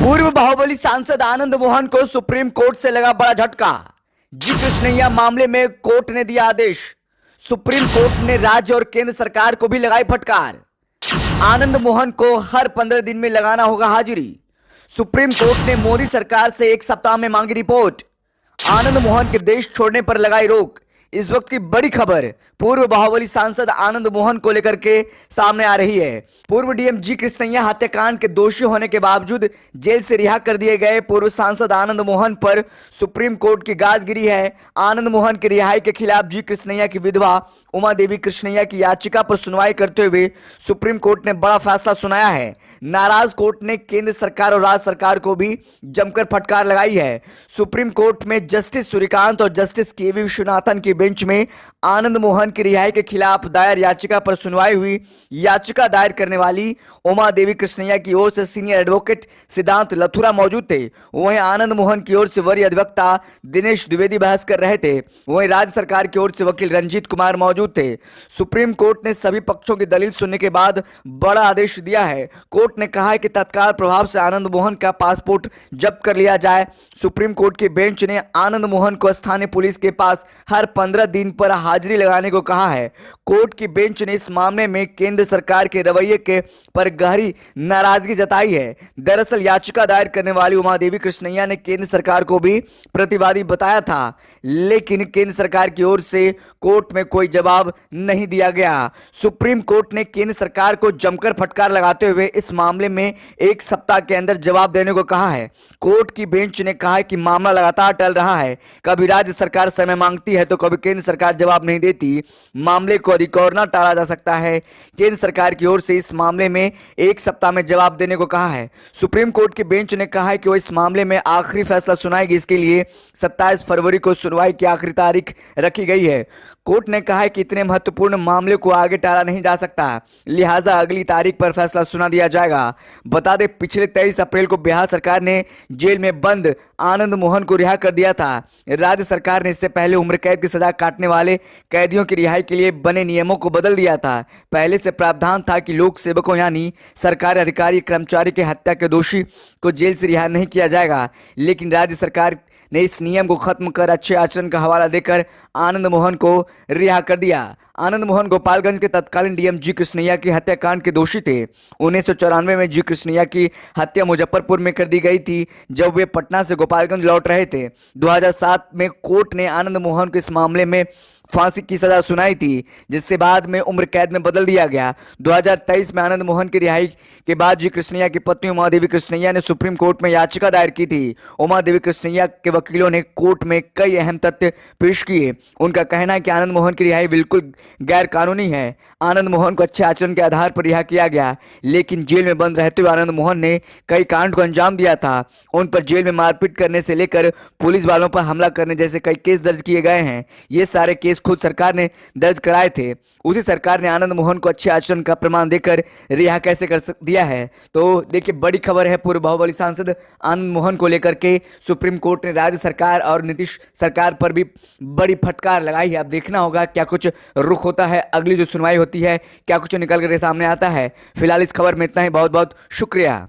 पूर्व बाहुबली सांसद आनंद मोहन को सुप्रीम कोर्ट से लगा बड़ा झटका। जी कृष्णैया मामले में कोर्ट ने दिया आदेश। सुप्रीम कोर्ट ने राज्य और केंद्र सरकार को भी लगाई फटकार। आनंद मोहन को हर 15 दिन में लगाना होगा हाजिरी। सुप्रीम कोर्ट ने मोदी सरकार से 1 सप्ताह में मांगी रिपोर्ट। आनंद मोहन के देश छोड़ने पर लगाई रोक। इस वक्त की बड़ी खबर पूर्व बाहुबली सांसद आनंद मोहन को लेकर के सामने आ रही है। पूर्व डीएम जी कृष्णैया हत्याकांड के दोषी होने के बावजूद जेल से रिहा कर दिए गए पूर्व सांसद आनंद मोहन पर सुप्रीम कोर्ट की गाज गिरी है। आनंद मोहन की रिहाई के खिलाफ जी कृष्णैया की विधवा उमा देवी कृष्णैया की याचिका पर सुनवाई करते हुए सुप्रीम कोर्ट ने बड़ा फैसला सुनाया है। नाराज कोर्ट ने केंद्र सरकार और राज्य सरकार को भी जमकर फटकार लगाई है। सुप्रीम कोर्ट में जस्टिस सूर्यकांत और जस्टिस केवी विश्वनाथन की बेंच में आनंद मोहन की रिहाई के खिलाफ दायर याचिका पर सुनवाई हुई। याचिका दायर करने वाली उमा देवी कृष्णैया की ओर से सीनियर एडवोकेट सिद्धांत लथुरा मौजूद थे। वहीं आनंद मोहन की ओर से वरीय अधिवक्ता दिनेश द्विवेदी बहस कर रहे थे। वहीं राज्य सरकार की ओर से वकील रंजीत कुमार मौजूद थे। सुप्रीम कोर्ट ने सभी पक्षों की दलील सुनने के बाद बड़ा आदेश दिया है। कोर्ट ने कहा है कि तत्काल प्रभाव से आनंद मोहन का पासपोर्ट जब्त कर लिया जाए। सुप्रीम कोर्ट की बेंच ने आनंद मोहन को स्थानीय पुलिस के पास हर 15 दिन पर हाजिरी लगाने को कहा है। कोर्ट की बेंच ने इस मामले में केंद्र सरकार के रवैये के पर गहरी नाराजगी जताई है। दरअसल याचिका दायर करने वाली उमा देवी कृष्णैया ने केंद्र सरकार को भी प्रतिवादी बताया था, लेकिन केंद्र सरकार की ओर से कोर्ट में कोई जवाब नहीं दिया गया। सुप्रीम कोर्ट ने केंद्र सरकार को जमकर फटकार लगाते हुए इस मामले में 1 सप्ताह के अंदर जवाब देने को कहा है। कोर्ट की बेंच ने कहा है कि मामला लगातार टल रहा है। कभी राज्य सरकार समय मांगती है तो कभी केंद्र सरकार जवाब नहीं देती। मामले को अधिक और न टाला जा सकता है। केंद्र सरकार की ओर से इस मामले में 1 सप्ताह में जवाब देने को कहा है। सुप्रीम कोर्ट की बेंच ने कहा है कि वो इस मामले में आखिरी फैसला सुनाएगी। इसके लिए 27 फरवरी को सुनवाई की आखिरी तारीख रखी गई है। कोर्ट ने कहा है कि इतने महत्वपूर्ण मामले को आगे टाला नहीं जा सकता, लिहाजा अगली तारीख पर फैसला सुना दिया जाएगा। बता दें, पिछले 23 अप्रैल को बिहार सरकार ने जेल में बंद आनंद मोहन को रिहा कर दिया था। राज्य सरकार ने इससे पहले उम्र कैद की सजा काटने वाले कैदियों की रिहाई के लिए बने नियमों को बदल दिया था। पहले से प्रावधान था कि लोक सेवकों यानी सरकारी अधिकारी कर्मचारी के हत्या के दोषी को जेल से रिहा नहीं किया जाएगा, लेकिन राज्य सरकार ने इस नियम को खत्म कर अच्छे आचरण का हवाला देकर आनंद मोहन को रिहा कर दिया। आनंद मोहन गोपालगंज के तत्कालीन डीएम जी कृष्णैया की हत्याकांड के दोषी थे। 1994 में जी कृष्णैया की हत्या मुजफ्फरपुर में कर दी गई थी जब वे पटना से गोपालगंज लौट रहे थे। 2007 में कोर्ट ने आनंद मोहन को इस मामले में फांसी की सजा सुनाई थी, जिससे बाद में उम्र कैद में बदल दिया गया। 2023 में आनंद मोहन की रिहाई के बाद जी कृष्णैया की पत्नी उमा देवी कृष्णैया ने सुप्रीम कोर्ट में याचिका दायर की थी। उमा देवी कृष्णैया के वकीलों ने कोर्ट में कई अहम तथ्य पेश किए। उनका कहना है कि आनंद मोहन की रिहाई बिल्कुल गैर कानूनी है। आनंद मोहन को अच्छे आचरण के आधार पर रिहा किया गया, लेकिन जेल में बंद रहते हुए आनंद मोहन ने कई कांड को अंजाम दिया था। उन पर जेल में मारपीट करने से लेकर पुलिस वालों पर हमला करने जैसे कई केस दर्ज किए गए हैं। ये सारे केस खुद सरकार ने दर्ज कराए थे। उसी सरकार ने आनंद मोहन को अच्छे आचरण का प्रमाण देकर रिहा कैसे कर दिया है। तो देखिए, बड़ी खबर है पूर्व बाहुबली सांसद आनंद मोहन को लेकर के सुप्रीम कोर्ट ने राज्य सरकार और नीतीश सरकार पर भी बड़ी फटकार लगाई है। अब देखना होगा क्या कुछ रुख होता है, अगली जो सुनवाई होती है क्या कुछ निकल कर सामने आता है। फिलहाल इस खबर में इतना ही। बहुत बहुत शुक्रिया।